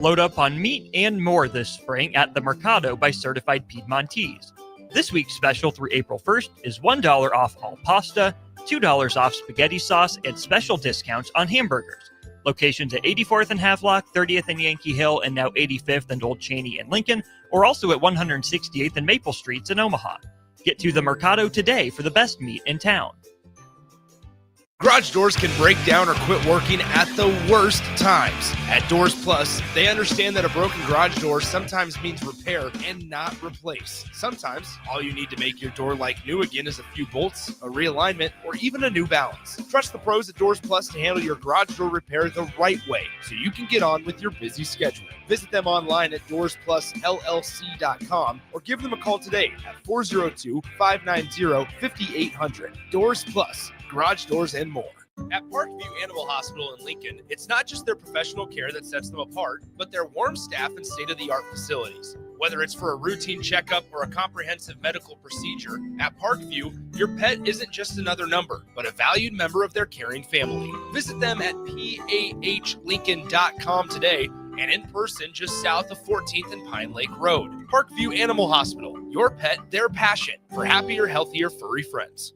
Load up on meat and more this spring at the Mercado by Certified Piedmontese. This week's special through April 1st is $1 off all pasta, $2 off spaghetti sauce, and special discounts on hamburgers. Locations at 84th and Havelock, 30th and Yankee Hill, and now 85th and Old Cheney in Lincoln, or also at 168th and Maple Streets in Omaha. Get to the Mercado today for the best meat in town. Garage doors can break down or quit working at the worst times. At Doors Plus, they understand that a broken garage door sometimes means repair and not replace. Sometimes, all you need to make your door like new again is a few bolts, a realignment, or even a new balance. Trust the pros at Doors Plus to handle your garage door repair the right way so you can get on with your busy schedule. Visit them online at DoorsPlusLLC.com or give them a call today at 402-590-5800. Doors Plus. Garage doors and more. At Parkview Animal Hospital in Lincoln, it's not just their professional care that sets them apart, but their warm staff and state-of-the-art facilities. Whether it's for a routine checkup or a comprehensive medical procedure, at Parkview, your pet isn't just another number, but a valued member of their caring family. Visit them at PAHLincoln.com today and in person just south of 14th and Pine Lake Road. Parkview Animal Hospital, your pet, their passion for happier, healthier, furry friends.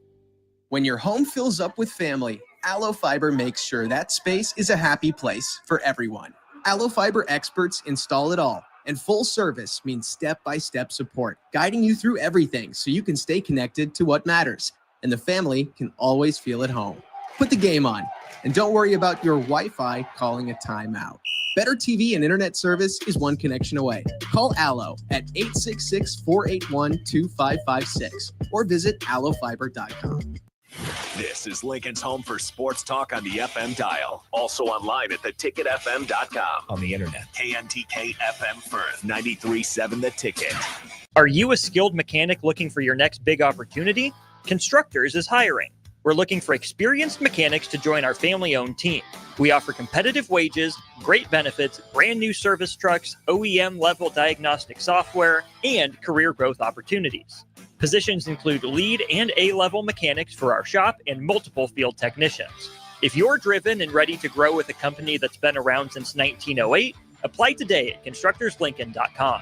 When your home fills up with family, Allo Fiber makes sure that space is a happy place for everyone. Allo Fiber experts install it all, and full service means step-by-step support, guiding you through everything so you can stay connected to what matters, and the family can always feel at home. Put the game on, and don't worry about your Wi-Fi calling a timeout. Better TV and internet service is one connection away. Call Allo at 866-481-2556 or visit allofiber.com. This is Lincoln's home for sports talk on the FM dial. Also online at theticketfm.com. On the internet. KNTK FM Firth, 93.7 The Ticket. Are you a skilled mechanic looking for your next big opportunity? Constructors is hiring. We're looking for experienced mechanics to join our family-owned team. We offer competitive wages, great benefits, brand new service trucks, OEM-level diagnostic software, and career growth opportunities. Positions include lead and A-level mechanics for our shop and multiple field technicians. If you're driven and ready to grow with a company that's been around since 1908, apply today at constructorslincoln.com.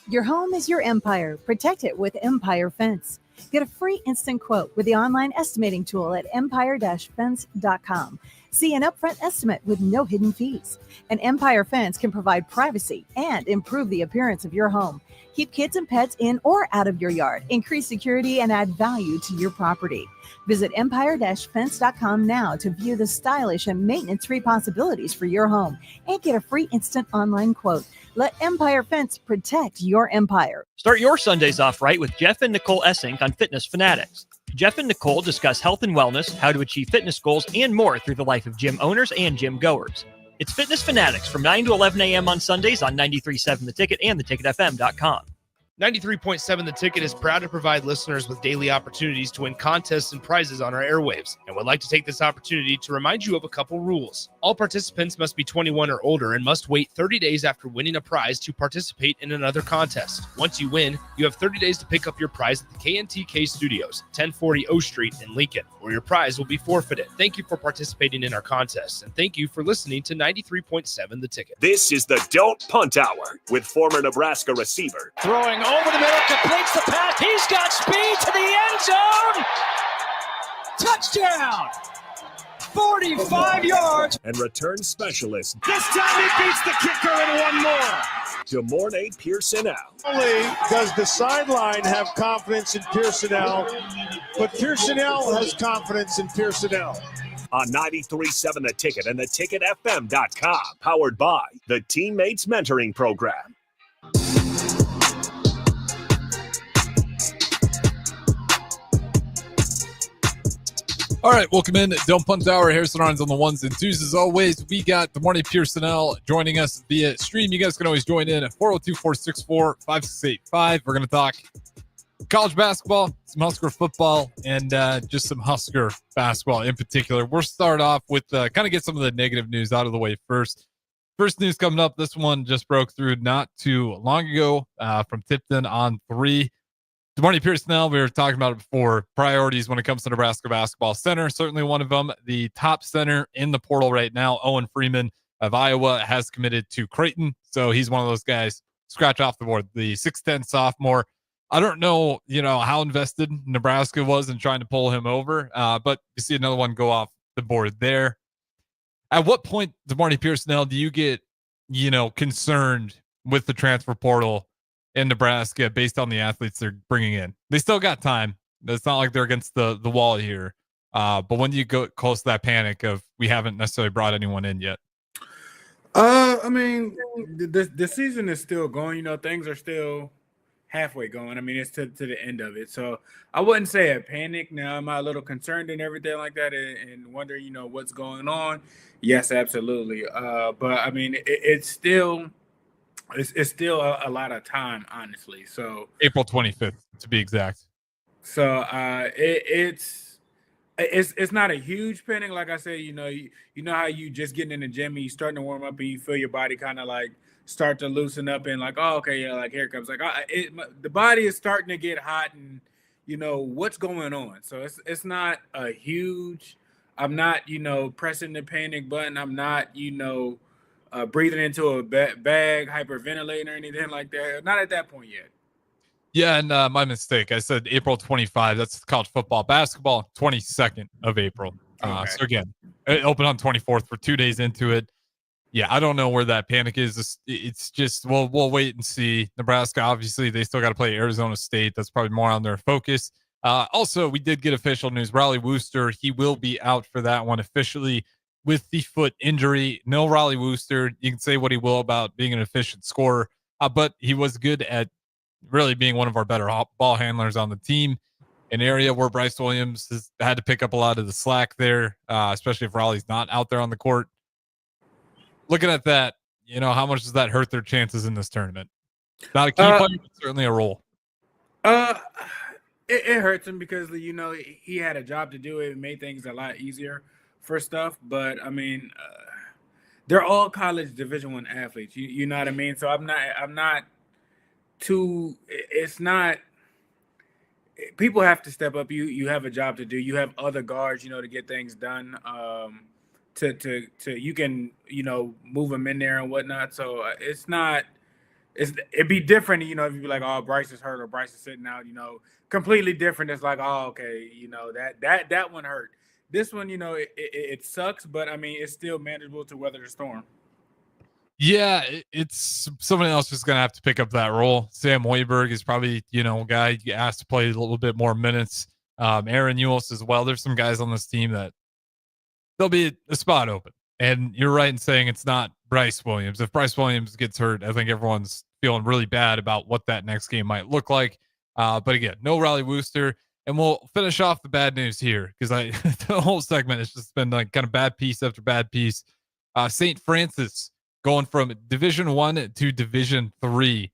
Your home is your empire. Protect it with Empire Fence. Get a free instant quote with the online estimating tool at empire-fence.com. See an upfront estimate with no hidden fees. An Empire Fence can provide privacy and improve the appearance of your home. Keep kids and pets in or out of your yard. Increase security and add value to your property. Visit empire-fence.com now to view the stylish and maintenance-free possibilities for your home and get a free instant online quote. Let Empire Fence protect your empire. Start your Sundays off right with Jeff and Nicole Essink on Fitness Fanatics. Jeff and Nicole discuss health and wellness, how to achieve fitness goals, and more through the life of gym owners and gym goers. It's Fitness Fanatics from 9 to 11 a.m. on Sundays on 93.7 The Ticket and theticketfm.com. 93.7 The Ticket is proud to provide listeners with daily opportunities to win contests and prizes on our airwaves, and would like to take this opportunity to remind you of a couple rules. All participants must be 21 or older and must wait 30 days after winning a prize to participate in another contest. Once you win, you have 30 days to pick up your prize at the KNTK Studios, 1040 O Street in Lincoln, or your prize will be forfeited. Thank you for participating in our contests, and thank you for listening to 93.7 The Ticket. This is the Don't Punt Hour with former Nebraska receiver. Throwing over the middle, completes the pass. He's got speed to the end zone. Touchdown. 45 yards. And return specialist. This time he beats the kicker and one more. Demorne Pierson-El. Only does the sideline have confidence in Pierson-El, but Pierson-El has confidence in Pierson-El. On 93.7 The Ticket and theticketfm.com. Powered by the Teammates Mentoring Program. All right, welcome in. Don't Punt Hour. Harrison Arns on the ones and twos. As always, we got Demorne Pierson-El joining us via stream. You guys can always join in at 402-464-5685. We're going to talk college basketball, some Husker football, and just some Husker basketball in particular. We'll start off with kind of get some of the negative news out of the way first. First news coming up, this one just broke through not too long ago from Tipton on 3. Demorne Pierson-El, we were talking about it before, priorities when it comes to Nebraska basketball. Center, certainly one of them. The top center in the portal right now, Owen Freeman, of Iowa, has committed to Creighton. So he's one of those guys, scratch off the board. The 6'10 sophomore. I don't know, how invested Nebraska was in trying to pull him over, but you see another one go off the board there. At what point, DeMarty Pierson-El, do you get, concerned with the transfer portal in Nebraska based on the athletes they're bringing in? They still got time. It's not like they're against the wall here. But when do you go close to that panic of we haven't necessarily brought anyone in yet? I mean, the season is still going. Things are still halfway going. I mean, it's to the end of it. So I wouldn't say a panic. Now, am I a little concerned and everything like that and wonder, what's going on? Yes, absolutely. But I mean, it's still a lot of time, honestly. So April 25th, to be exact. So it's not a huge panic. Like I said, you know how you just getting in the gym and you starting to warm up and you feel your body kind of like start to loosen up and like, oh, okay, yeah, like here it comes. Like the body is starting to get hot and what's going on. So it's not a huge. I'm not pressing the panic button. I'm not breathing into a bag, hyperventilating or anything like that. Not at that point yet. Yeah, and my mistake. I said April 25. That's college football. Basketball, 22nd of April. Okay. So again, it opened on 24th. We're 2 days into it. Yeah, I don't know where that panic is. It's just we'll wait and see. Nebraska, obviously, they still got to play Arizona State. That's probably more on their focus. Also, we did get official news. Raleigh Wooster, he will be out for that one officially with the foot injury. No Raleigh Wooster. You can say what he will about being an efficient scorer, but he was good at really being one of our better ball handlers on the team. An area where Bryce Williams has had to pick up a lot of the slack there, especially if Raleigh's not out there on the court. Looking at that, how much does that hurt their chances in this tournament? Not a key player, but certainly a role. It hurts him because he had a job to do. It made things a lot easier for stuff. But I mean, they're all college Division I athletes. You know what I mean? So I'm not too. It's not. People have to step up. You have a job to do. You have other guards, to get things done. To you can move them in there and whatnot. So it'd be different, if you'd be like, oh, Bryce is hurt or Bryce is sitting out, completely different. It's like, oh, okay, that one hurt. This one, it sucks, but I mean, it's still manageable to weather the storm. Yeah, it's someone else who's going to have to pick up that role. Sam Hoiberg is probably, a guy asked to play a little bit more minutes. Aaron Ewells as well. There's some guys on this team that there'll be a spot open. And you're right in saying it's not Bryce Williams. If Bryce Williams gets hurt, I think everyone's feeling really bad about what that next game might look like. But again, no Raleigh Wooster. And we'll finish off the bad news here because the whole segment has just been like kind of bad piece after bad piece. St. Francis going from Division I to Division III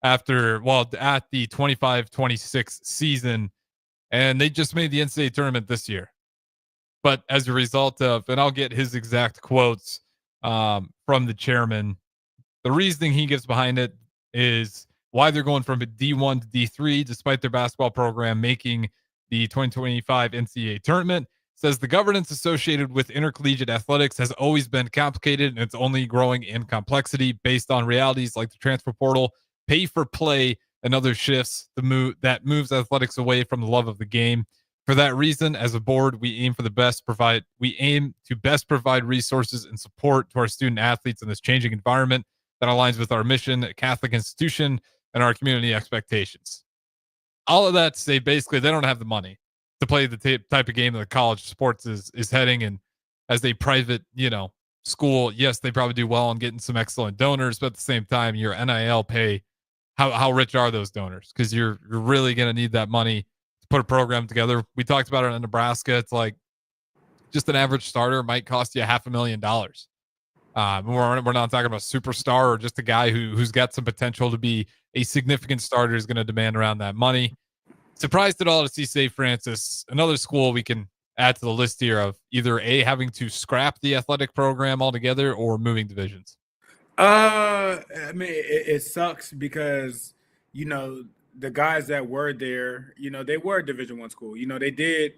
at the 25-26 season. And they just made the NCAA tournament this year. But as a result of, and I'll get his exact quotes from the chairman, the reasoning he gives behind it is why they're going from D1 to D3, despite their basketball program making the 2025 NCAA tournament. Says the governance associated with intercollegiate athletics has always been complicated, and it's only growing in complexity based on realities like the transfer portal, pay for play, and other shifts that moves athletics away from the love of the game. For that reason, as a board, we aim to best provide resources and support to our student athletes in this changing environment that aligns with our mission, a Catholic institution, and our community expectations. All of that to say, basically, they don't have the money to play the type of game that college sports is heading. And as a private, school, yes, they probably do well on getting some excellent donors, but at the same time, your NIL pay, how rich are those donors? Because you're really going to need that money to put a program together. We talked about it in Nebraska. It's like just an average starter might cost you $500,000. We're not talking about superstar or just a guy who's got some potential to be a significant starter is going to demand around that money. Surprised at all to see St. Francis, another school we can add to the list here of either having to scrap the athletic program altogether or moving divisions. I mean, it sucks because, the guys that were there, they were a Division I school. They did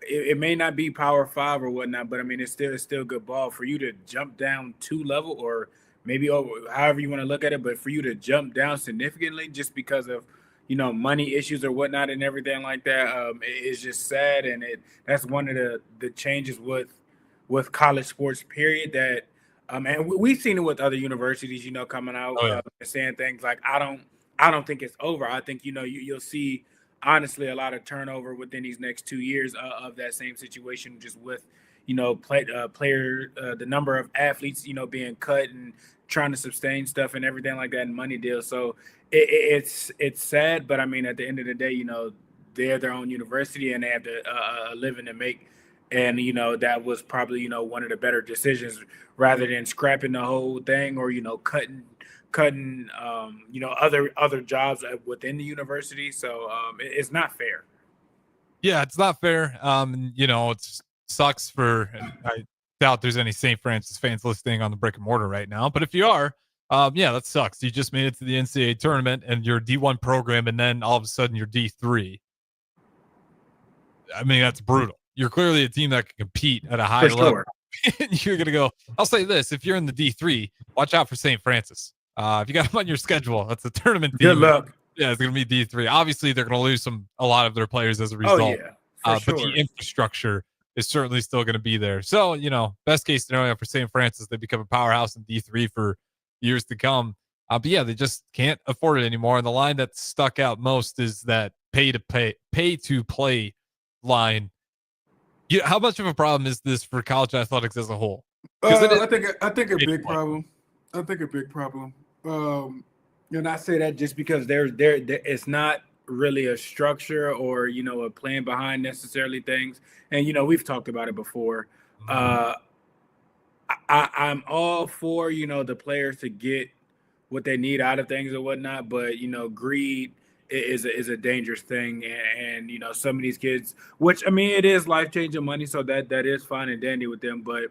it may not be Power 5 or whatnot, but I mean, it's still good ball for you to jump down 2 level or maybe however you want to look at it. But for you to jump down significantly just because of money issues or whatnot and everything like that, it's just sad. And that's one of the changes with college sports, period. That and we've seen it with other universities, coming out saying things like, I don't think it's over. I think you'll see honestly a lot of turnover within these next 2 years of that same situation, just with the number of athletes being cut and trying to sustain stuff and everything like that, and money deals. So it's sad, but I mean, at the end of the day, they're their own university and they have a living to make. And that was probably one of the better decisions, rather than scrapping the whole thing or cutting other jobs within the university. So it's not fair. Yeah, it's not fair. It sucks for. I doubt there's any St. Francis fans listening on the brick and mortar right now. But if you are, that sucks. You just made it to the NCAA tournament and your D1 program, and then all of a sudden you're D3. I mean, that's brutal. You're clearly a team that can compete at a high level. You're gonna go. I'll say this: if you're in the D3, watch out for St. Francis. If you got them on your schedule, that's a tournament team. Good luck. Yeah, it's going to be D3. Obviously, they're going to lose a lot of their players as a result. Oh, yeah, but the infrastructure is certainly still going to be there. So, best case scenario for St. Francis, they become a powerhouse in D3 for years to come. But yeah, they just can't afford it anymore. And the line that stuck out most is that pay to play line. How much of a problem is this for college athletics as a whole? I think a big problem. I think a big problem. And I say that just because there it's not really a structure or a plan behind necessarily things. And we've talked about it before. I'm all for the players to get what they need out of things or whatnot, but greed is a dangerous thing. And some of these kids, which I mean, it is life-changing money, so that is fine and dandy with them, but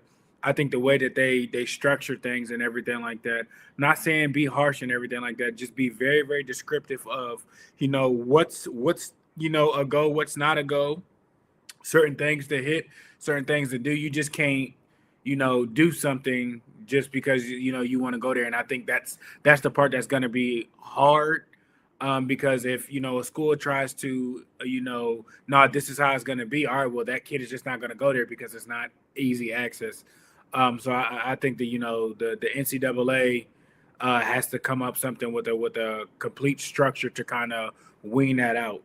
I think the way that they structure things and everything like that, I'm not saying be harsh and everything like that, just be very, very descriptive of, what's a go, what's not a go, certain things to hit, certain things to do. You just can't, do something just because, you want to go there. And I think that's the part that's going to be hard. Because if, a school tries to, this is how it's going to be. All right, well, that kid is just not going to go there because it's not easy access. So I think that, the NCAA has to come up something with a complete structure to kind of wean that out.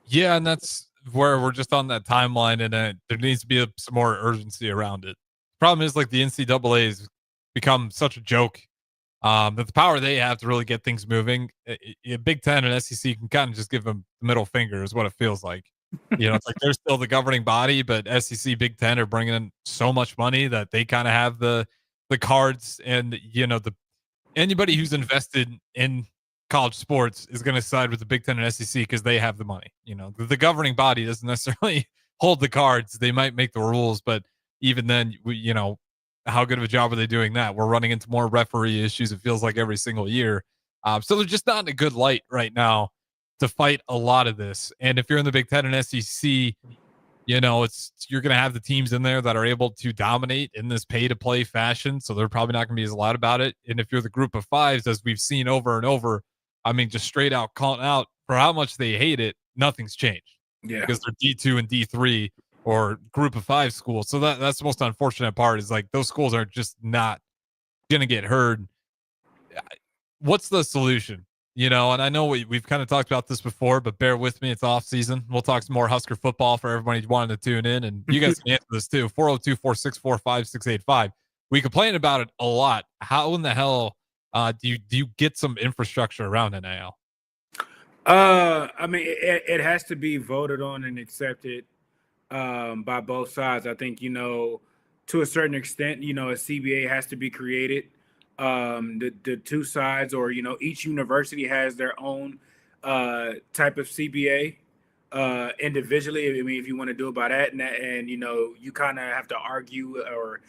Yeah, and that's where we're just on that timeline, and there needs to be some more urgency around it. The problem is, like, the NCAA has become such a joke. That the power they have to really get things moving, Big Ten and SEC can kind of just give them the middle finger, is what it feels like. It's like they're still the governing body, but SEC, Big Ten are bringing in so much money that they kind of have the cards, and anybody who's invested in college sports is going to side with the Big Ten and SEC because they have the money. The governing body doesn't necessarily hold the cards; they might make the rules, but even then, how good of a job are they doing that? We're running into more referee issues, it feels like, every single year. So they're just not in a good light right now to fight a lot of this. And if you're in the Big Ten and SEC, you're going to have the teams in there that are able to dominate in this pay-to-play fashion. So they're probably not going to be as loud about it. And if you're the group of fives, as we've seen over and over, I mean, just straight out calling out for how much they hate it, nothing's changed. Yeah. Because they're D2 and D3 or group of five schools. So that's the most unfortunate part, is like those schools are just not going to get heard. What's the solution? And I know we've kind of talked about this before, but bear with me. It's off season. We'll talk some more Husker football for everybody who wanted to tune in, and you guys can answer this too. 402-464-5685. We complain about it a lot. How in the hell do you get some infrastructure around NIL? I mean, it has to be voted on and accepted by both sides. I think, to a certain extent, a CBA has to be created. The two sides, or, each university has their own type of CBA individually. I mean, if you want to do it by that, and you kind of have to argue or,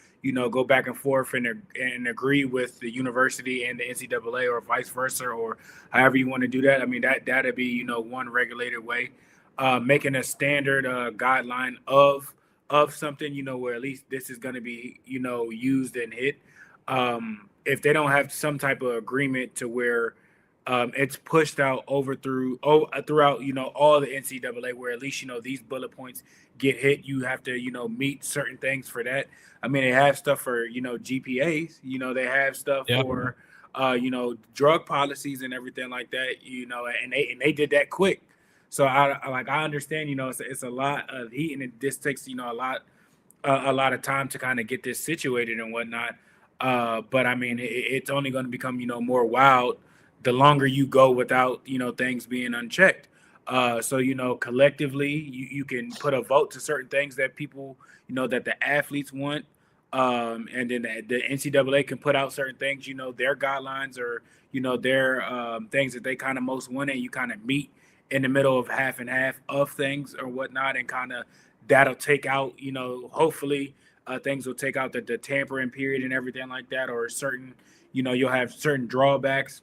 go back and forth and agree with the university and the NCAA, or vice versa, or however you want to do that. I mean, that'd be, one regulated way. making a standard guideline of something, where at least this is going to be, used and hit. If they don't have some type of agreement to where it's pushed out throughout, all the NCAA, where at least, these bullet points get hit, you have to, meet certain things for that. I mean, they have stuff for, GPAs, they have stuff for, drug policies and everything like that, and they did that quick. So I understand, it's a lot of heat, and this takes, a lot of time to kind of get this situated and whatnot. But I mean, it's only going to become, more wild the longer you go without, things being unchecked. So, collectively, you can put a vote to certain things that people, that the athletes want. And then the NCAA can put out certain things, their guidelines or, their things that they kind of most want, and you kind of meet in the middle of half and half of things or whatnot, and kind of that'll take out, hopefully things will take out the tampering period and everything like that, or certain, you'll have certain drawbacks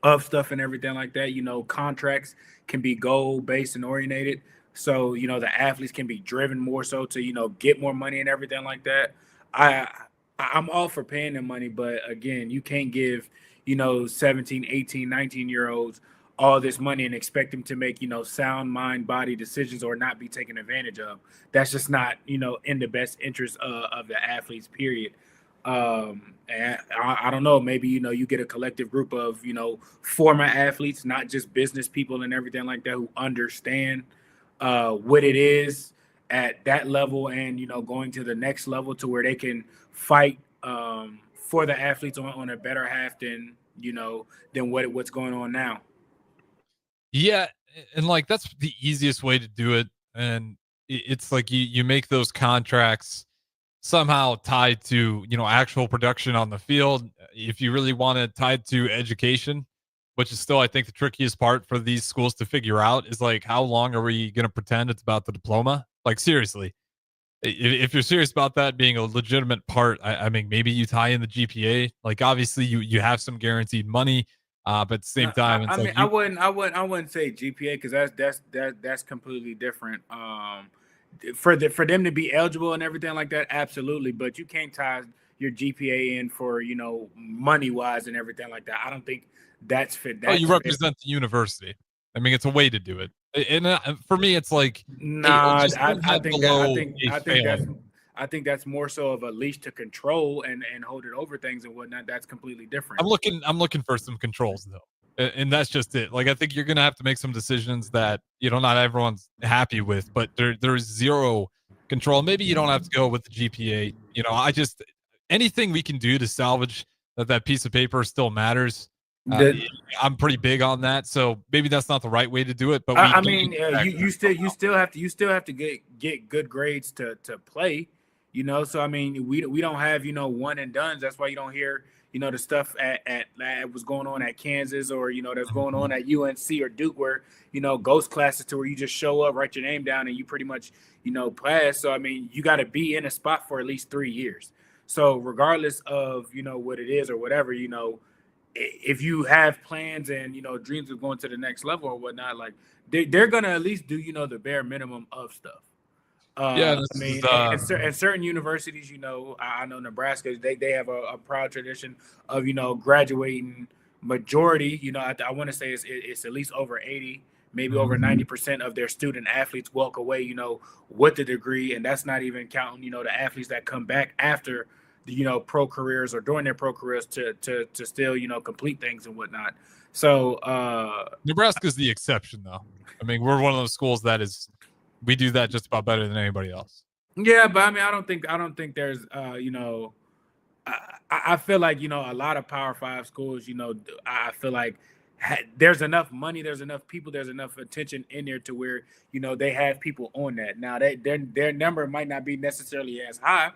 of stuff and everything like that. Contracts can be goal-based and oriented. So, the athletes can be driven more so to, get more money and everything like that. I'm all for paying them money, but again, you can't give, 17, 18, 19-year-olds all this money and expect them to make, sound mind, body decisions or not be taken advantage of. That's just not, in the best interest of the athletes, period. And I don't know, maybe, you get a collective group of, former athletes, not just business people and everything like that, who understand what it is at that level and, going to the next level to where they can fight for the athletes on a better half than, than what's going on now. Yeah, and that's the easiest way to do it. And it's like you make those contracts somehow tied to, actual production on the field. If you really want it tied to education, which is still, I think, the trickiest part for these schools to figure out, is how long are we going to pretend it's about the diploma? Seriously, if you're serious about that being a legitimate part, I mean, maybe you tie in the GPA. Obviously you have some guaranteed money. But at the same time, I wouldn't say GPA, because that's completely different. For them to be eligible and everything like that, absolutely. But you can't tie your GPA in for, money wise and everything like that. I don't think that's fit. You represent the university. I mean, it's a way to do it. And for me, it's nah. I think that's more so of a leash to control and hold it over things and whatnot. That's completely different. I'm looking for some controls though, and that's just it. I think you're gonna have to make some decisions that not everyone's happy with, but there's zero control. Maybe you don't have to go with the GPA. Anything we can do to salvage that piece of paper still matters. I'm pretty big on that, so maybe that's not the right way to do it. But you still have to get good grades to play. So I mean, we don't have one and dones. That's why you don't hear the stuff at what's going on at Kansas, or that's going on at UNC or Duke, where ghost classes to where you just show up, write your name down, and you pretty much pass. So I mean, you got to be in a spot for at least 3 years. So regardless of what it is or whatever, if you have plans and dreams of going to the next level or whatnot, they're gonna at least do the bare minimum of stuff. I mean, and certain universities, I know Nebraska, they have a proud tradition of graduating majority. I want to say it's at least over 80, maybe over 90% of their student athletes walk away, with the degree, and that's not even counting the athletes that come back after the pro careers or during their pro careers to still complete things and whatnot. So Nebraska's the exception, though. I mean, we're one of those schools we do that just about better than anybody else. Yeah, but I mean, I don't think there's I feel like a lot of Power 5 schools, I feel like there's enough money, there's enough people, there's enough attention in there to where they have people on that. Now their number might not be necessarily as high.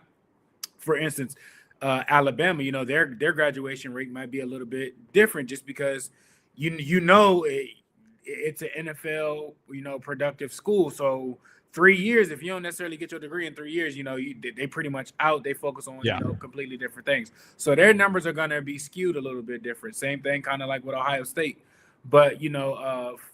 For instance, Alabama, their graduation rate might be a little bit different, just because it's an NFL productive school. So 3 years, if you don't necessarily get your degree in 3 years, they pretty much out. They focus on completely different things. So their numbers are going to be skewed a little bit different. Same thing, kind of like with Ohio State. But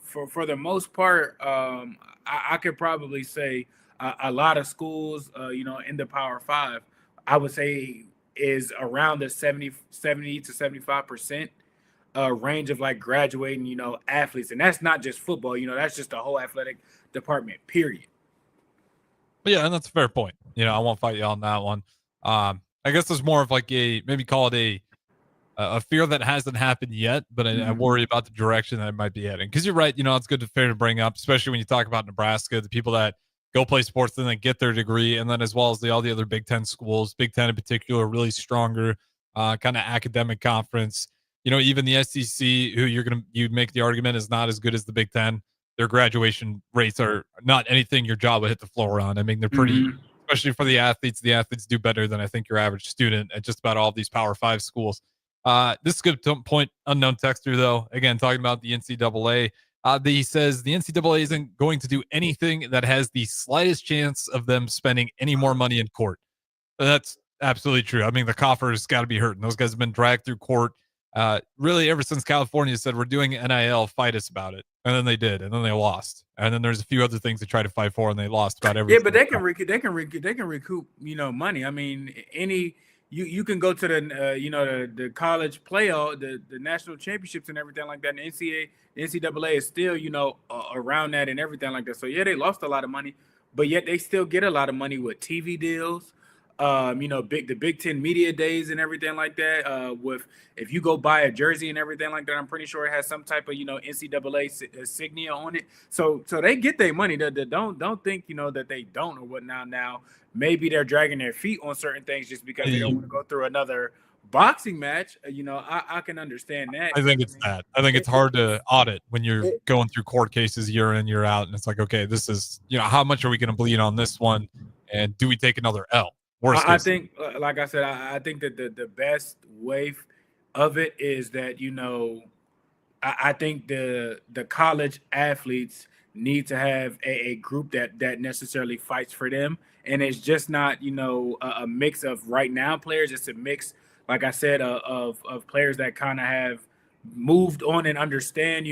for the most part, I could probably say a lot of schools, in the Power Five, I would say is around the 70 to 75% range of like graduating, athletes, and that's not just football. That's just the whole athletic department. Period. But yeah, and that's a fair point. I won't fight you on that one. I guess there's more of like maybe call it a fear that hasn't happened yet, but I worry about the direction that it might be heading. Because you're right, it's good to fair to bring up, especially when you talk about Nebraska, the people that go play sports and then get their degree, and then as well as all the other Big Ten schools, Big Ten in particular, really stronger kind of academic conference. Even the SEC, who you'd make the argument is not as good as the Big Ten. Their graduation rates are not anything your job would hit the floor on. I mean, they're pretty, especially for the athletes. The athletes do better than I think your average student at just about all of these Power Five schools. This is a good point. Unknown texter, though, again, talking about the NCAA. He says the NCAA isn't going to do anything that has the slightest chance of them spending any more money in court. That's absolutely true. I mean, the coffers got to be hurting. Those guys have been dragged through court really ever since California said we're doing NIL, fight us about it. And then they did, and then they lost. And then there's a few other things they tried to fight for, and they lost about everything. Yeah, but they can recoup, money. I mean, you can go to the college playoff, the national championships and everything like that. And the NCAA is still, around that and everything like that. So yeah, they lost a lot of money, but yet they still get a lot of money with TV deals. The Big Ten media days and everything like that. If you go buy a jersey and everything like that, I'm pretty sure it has some type of NCAA insignia on it. So they get their money. Don't think that they don't or whatnot. Now maybe they're dragging their feet on certain things just because they don't want to go through another boxing match. I can understand that. I think it's that. I think it's hard to audit when you're going through court cases year in, year out, and it's like, okay, this is how much are we going to bleed on this one, and do we take another L? I think, like I said, I think that the best way of it is that I think the college athletes need to have a group that necessarily fights for them, and it's just not a mix of right now players. It's a mix, like I said, of players that kind of have moved on and understand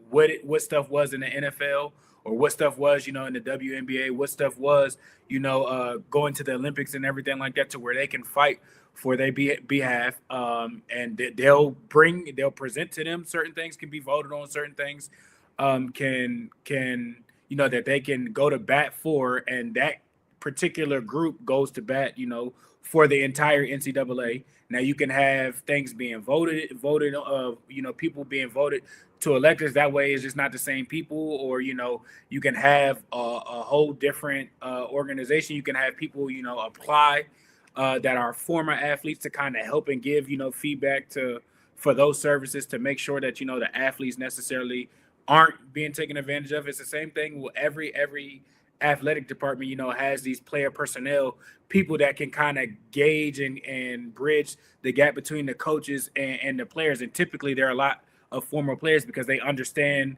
what stuff was in the NFL. Or what stuff was, in the WNBA, what stuff was, going to the Olympics and everything like that, to where they can fight for their behalf. And they'll present to them certain things, can be voted on, certain things can that they can go to bat for, and that particular group goes to bat, for the entire NCAA. Now you can have things being voted, people being voted to electors. That way it's just not the same people, or you can have a whole different organization. You can have people apply that are former athletes to kind of help and give feedback for those services, to make sure that the athletes necessarily aren't being taken advantage of. It's the same thing with every athletic department, has these player personnel people that can kind of gauge and bridge the gap between the coaches and the players. And typically there are a lot of former players, because they understand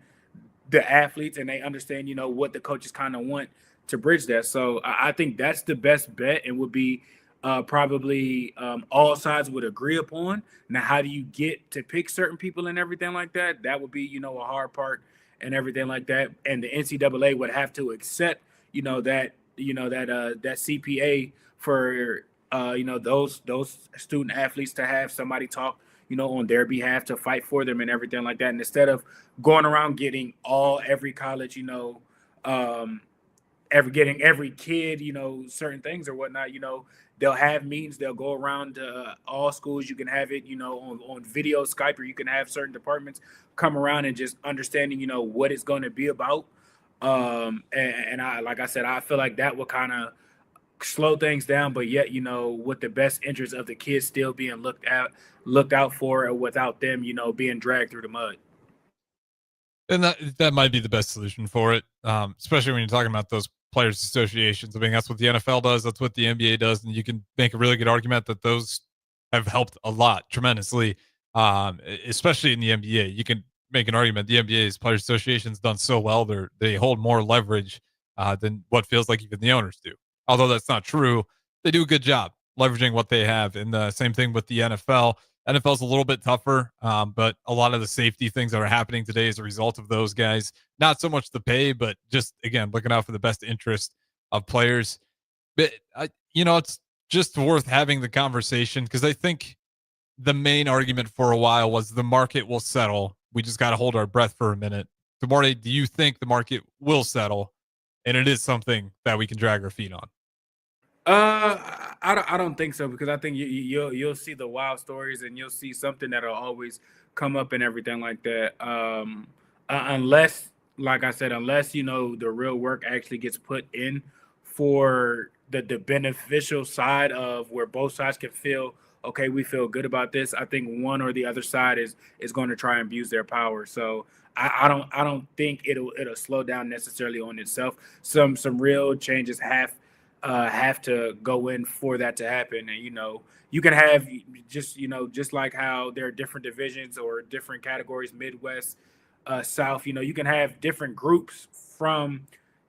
the athletes and they understand, what the coaches kind of want to bridge that. So I think that's the best bet, and would be probably all sides would agree upon. Now, how do you get to pick certain people and everything like that? That would be, a hard part and everything like that. And the NCAA would have to accept, that CPA for, those student athletes, to have somebody talk, on their behalf, to fight for them and everything like that. And instead of going around getting every college, every kid, certain things or whatnot, they'll have meetings. They'll go around to all schools. You can have it, on video Skype, or you can have certain departments come around and just understanding, what it's going to be about. And I, like I said, I feel like that will kind of slow things down, but yet, with the best interest of the kids still being looked out for, without them, being dragged through the mud. And that might be the best solution for it, especially when you're talking about those players' associations. I mean, that's what the NFL does. That's what the NBA does. And you can make a really good argument that those have helped a lot, tremendously, especially in the NBA. You can make an argument the NBA's players' association's done so well. They hold more leverage than what feels like even the owners do. Although that's not true, they do a good job leveraging what they have. And the same thing with the NFL. NFL's a little bit tougher, but a lot of the safety things that are happening today as a result of those guys, not so much the pay, but just, again, looking out for the best interest of players. But, it's just worth having the conversation because I think the main argument for a while was the market will settle. We just got to hold our breath for a minute. Tamorte, do you think the market will settle and it is something that we can drag our feet on? I don't think so, because I think you'll see the wild stories and you'll see something that'll always come up and everything like that. Unless, like I said, the real work actually gets put in for the beneficial side of where both sides can feel, okay, we feel good about this. I think one or the other side is going to try and abuse their power. So I don't think it'll slow down necessarily on itself. Some real changes have to go in for that to happen. And you can have just like how there are different divisions or different categories, Midwest, South. You can have different groups from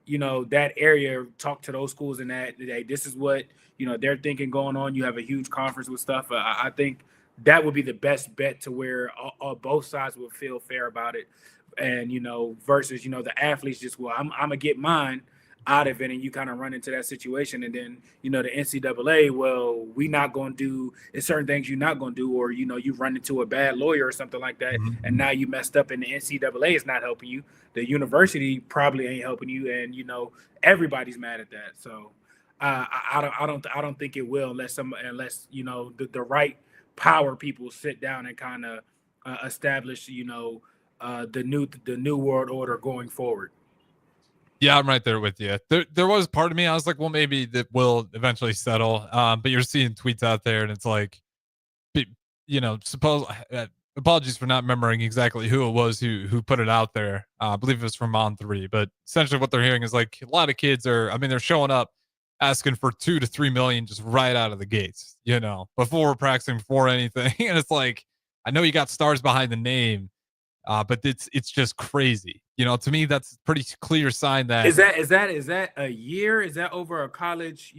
that area, talk to those schools and that, hey, this is what they're thinking going on. You have a huge conference with stuff. I think that would be the best bet to where both sides will feel fair about it. And versus the athletes just, well, I'm gonna get mine out of it, and you kind of run into that situation. And then the NCAA, well, we not going to do, it's certain things you're not going to do, or you run into a bad lawyer or something like that, and now you messed up, and the NCAA is not helping you, the university probably ain't helping you, and everybody's mad at that. So I don't think it will, unless the right power people sit down and kind of establish the new world order going forward. Yeah, I'm right there with you. There was part of me, I was like, well, maybe that will eventually settle. But you're seeing tweets out there, and it's like, apologies for not remembering exactly who it was who put it out there. I believe it was from On3. But essentially what they're hearing is like a lot of kids they're showing up asking for $2 to $3 million just right out of the gates, before practicing, before anything. And it's like, I know you got stars behind the name, but it's just crazy. To me, that's a pretty clear sign that is that a year? Is that over a college?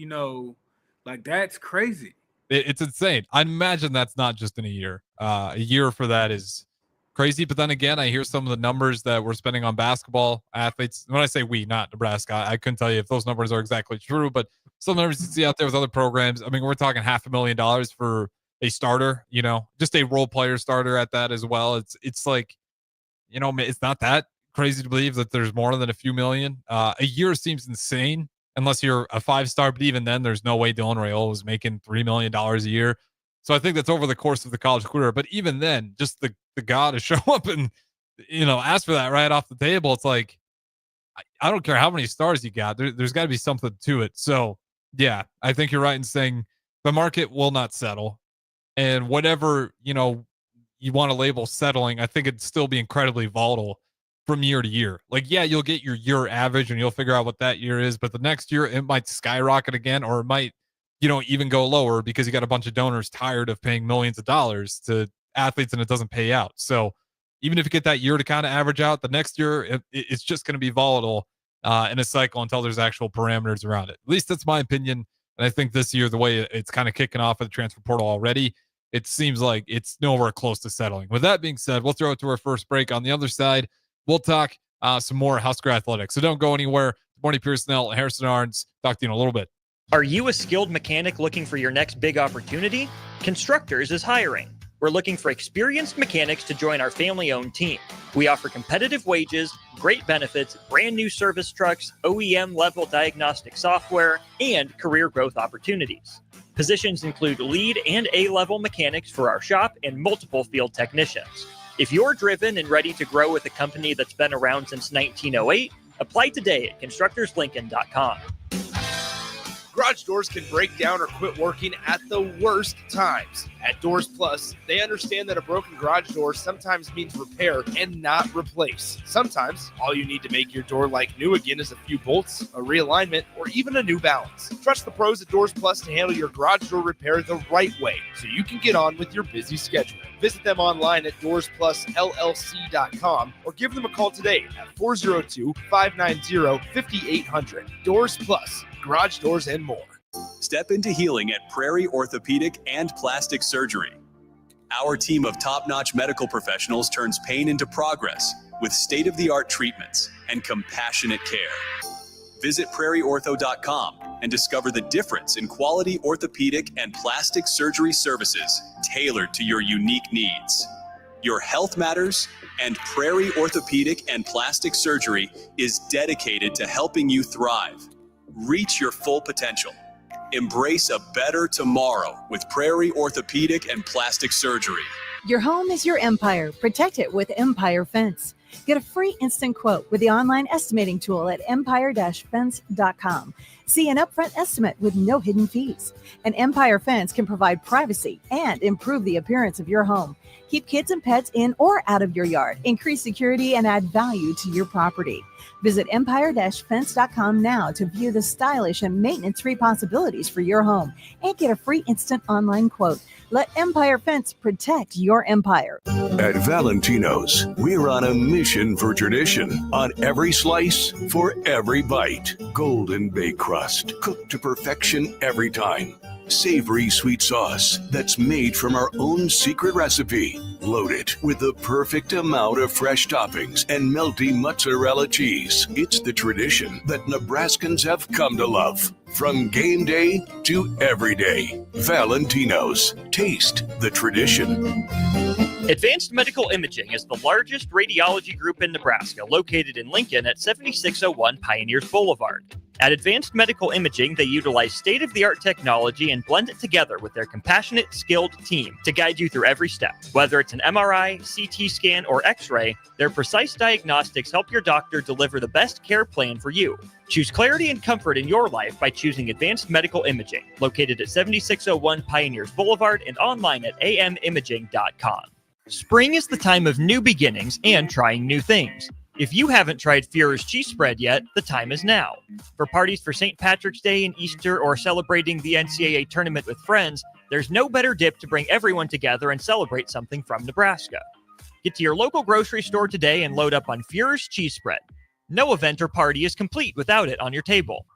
Like, that's crazy. It's insane. I imagine that's not just in a year. A year for that is crazy. But then again, I hear some of the numbers that we're spending on basketball athletes. When I say we, not Nebraska, I couldn't tell you if those numbers are exactly true, but some numbers you see out there with other programs. I mean, we're talking $500,000 for a starter, just a role player starter at that as well. It's like, it's not that crazy to believe that there's more than a few million. A year seems insane unless you're a 5-star, but even then there's no way Dylan Raiola was making $3 million a year. So I think that's over the course of the college career. But even then, just the guy to show up and, ask for that right off the table. It's like, I don't care how many stars you got. There's got to be something to it. So yeah, I think you're right in saying the market will not settle, and whatever, you want to label settling, I think it'd still be incredibly volatile from year to year. Like, yeah, you'll get your year average and you'll figure out what that year is, but the next year it might skyrocket again, or it might, even go lower because you got a bunch of donors tired of paying millions of dollars to athletes and it doesn't pay out. So even if you get that year to kind of average out, the next year it's just going to be volatile in a cycle until there's actual parameters around it. At least that's my opinion. And I think this year, the way it's kind of kicking off at the transfer portal already, it seems like it's nowhere close to settling. With that being said, we'll throw it to our first break. On the other side, we'll talk some more Husker athletics. So don't go anywhere. Good morning, Pierson-El, Harrison Arns. Talk to you in a little bit. Are you a skilled mechanic looking for your next big opportunity? Constructors is hiring. We're looking for experienced mechanics to join our family-owned team. We offer competitive wages, great benefits, brand new service trucks, OEM-level diagnostic software, and career growth opportunities. Positions include lead and A-level mechanics for our shop and multiple field technicians. If you're driven and ready to grow with a company that's been around since 1908, apply today at constructorslincoln.com. Garage doors can break down or quit working at the worst times. At Doors Plus, they understand that a broken garage door sometimes means repair and not replace. Sometimes, all you need to make your door like new again is a few bolts, a realignment, or even a new balance. Trust the pros at Doors Plus to handle your garage door repair the right way so you can get on with your busy schedule. Visit them online at DoorsPlusLLC.com or give them a call today at 402-590-5800. Doors Plus, garage doors and more. Step into healing at Prairie Orthopedic and Plastic Surgery. Our team of top-notch medical professionals turns pain into progress with state-of-the-art treatments and compassionate care. Visit prairieortho.com and discover the difference in quality orthopedic and plastic surgery services tailored to your unique needs. Your health matters, and Prairie Orthopedic and Plastic Surgery is dedicated to helping you thrive. Reach your full potential. Embrace a better tomorrow with Prairie Orthopedic and Plastic Surgery. Your home is your empire. Protect it with Empire Fence. Get a free instant quote with the online estimating tool at empire-fence.com. See an upfront estimate with no hidden fees. An Empire Fence can provide privacy and improve the appearance of your home. Keep kids and pets in or out of your yard. Increase security and add value to your property. Visit empire-fence.com now to view the stylish and maintenance-free possibilities for your home and get a free instant online quote. Let Empire Fence protect your empire. At Valentino's, we're on a mission for tradition. On every slice, for every bite. Golden baked crust, cooked to perfection every time. Savory sweet sauce that's made from our own secret recipe. Loaded with the perfect amount of fresh toppings and melty mozzarella cheese. It's the tradition that Nebraskans have come to love. From game day to every day. Valentino's. Taste the tradition. Advanced Medical Imaging is the largest radiology group in Nebraska, located in Lincoln at 7601 Pioneers Boulevard. At Advanced Medical Imaging, they utilize state-of-the-art technology and blend it together with their compassionate, skilled team to guide you through every step. Whether it's an MRI, CT scan, or X-ray, their precise diagnostics help your doctor deliver the best care plan for you. Choose clarity and comfort in your life by choosing Advanced Medical Imaging, located at 7601 Pioneers Boulevard and online at amimaging.com. Spring is the time of new beginnings and trying new things. If you haven't tried Führer's cheese spread yet, the time is now. For parties for St. Patrick's Day and Easter or celebrating the NCAA tournament with friends, there's no better dip to bring everyone together and celebrate something from Nebraska. Get to your local grocery store today and load up on Führer's cheese spread. No event or party is complete without it on your table.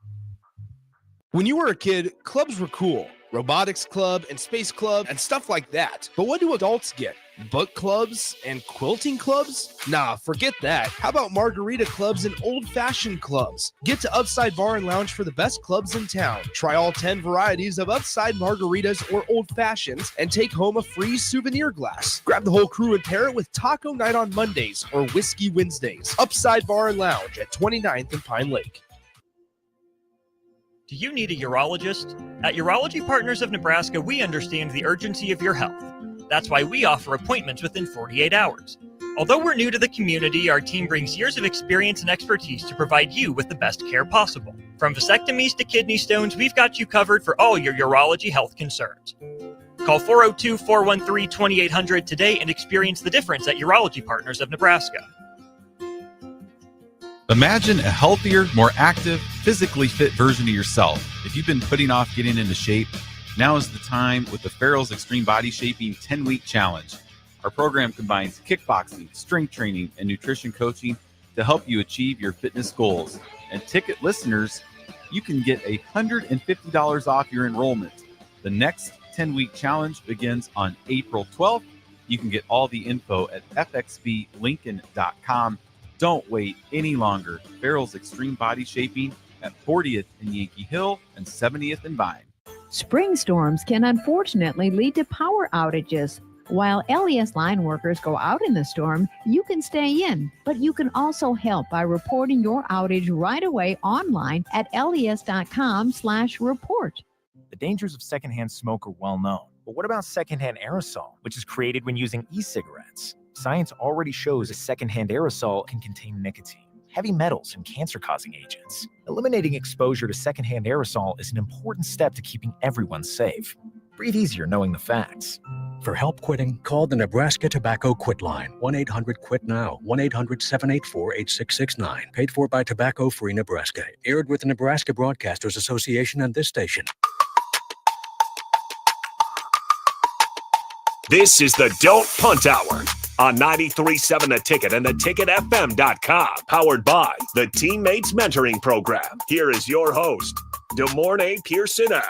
When you were a kid, clubs were cool. Robotics club and space club and stuff like that. But what do adults get? Book clubs and quilting clubs? Nah, forget that. How about margarita clubs and old-fashioned clubs? Get to Upside Bar and Lounge for the best clubs in town. Try all 10 varieties of Upside margaritas or old-fashions and take home a free souvenir glass. Grab the whole crew and pair it with taco night on Mondays or whiskey Wednesdays. Upside Bar and Lounge at 29th and Pine Lake. Do you need a urologist? At Urology Partners of Nebraska, we understand the urgency of your health. That's why we offer appointments within 48 hours. Although we're new to the community, our team brings years of experience and expertise to provide you with the best care possible. From vasectomies to kidney stones, we've got you covered for all your urology health concerns. Call 402-413-2800 today and experience the difference at Urology Partners of Nebraska. Imagine a healthier, more active, physically fit version of yourself. If you've been putting off getting into shape, now is the time with the Farrell's Extreme Body Shaping 10-Week Challenge. Our program combines kickboxing, strength training, and nutrition coaching to help you achieve your fitness goals. And ticket listeners, you can get $150 off your enrollment. The next 10-week challenge begins on April 12th. You can get all the info at fxblincoln.com. Don't wait any longer. Farrell's Extreme Body Shaping at 40th and Yankee Hill and 70th and Vine. Spring storms can unfortunately lead to power outages. While LES line workers go out in the storm, you can stay in, but you can also help by reporting your outage right away online at les.com/report. The dangers of secondhand smoke are well known. But what about secondhand aerosol, which is created when using e-cigarettes? Science already shows a secondhand aerosol can contain nicotine, heavy metals, and cancer-causing agents. Eliminating exposure to secondhand aerosol is an important step to keeping everyone safe. Breathe easier knowing the facts. For help quitting, call the Nebraska Tobacco Quit Line, 1-800-QUIT-NOW, 1-800-784-8669. Paid for by Tobacco Free Nebraska. Aired with the Nebraska Broadcasters Association and this station. This is the Don't Punt Hour on 93.7 The Ticket and theticketfm.com. Powered by the Teammates Mentoring Program. Here is your host, DeMornay Pierson-El.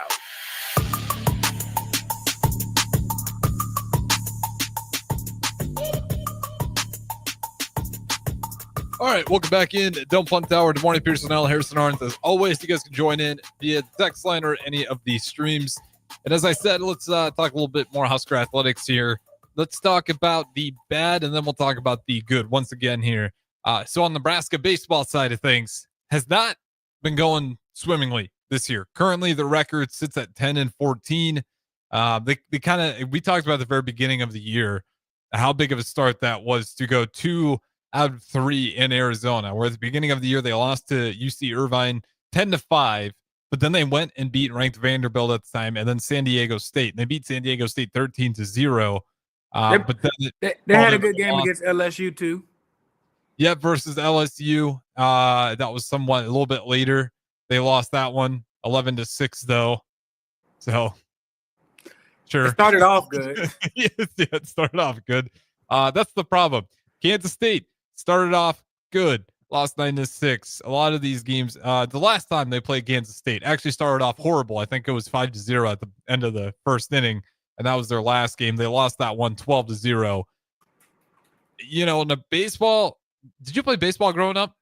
All right, welcome back in. Don't Punt Tower. Good morning, Pierson-El, Harrison Arns. As always, you guys can join in via text line or any of the streams. And as I said, let's talk a little bit more Husker athletics here. Let's talk about the bad, and then we'll talk about the good once again here. So on the Nebraska baseball side of things, has not been going swimmingly this year. Currently, the record sits at 10-14. They kind of, we talked about at the very beginning of the year how big of a start that was to go 2 out of 3 in Arizona, where at the beginning of the year they lost to UC Irvine 10-5, but then they went and beat ranked Vanderbilt at the time, and then San Diego State. And they beat San Diego State 13-0. But then they had a good game against LSU too. Yeah, versus LSU. That was somewhat a little bit later. They lost that one 11-6 though. So sure. It started off good. Yes, yeah, it started off good. That's the problem. Kansas State started off good, lost 9-6. A lot of these games, the last time they played Kansas State actually started off horrible. I think it was 5-0 at the end of the first inning, and that was their last game. They lost that one 12-0. You know, in the baseball, did you play baseball growing up?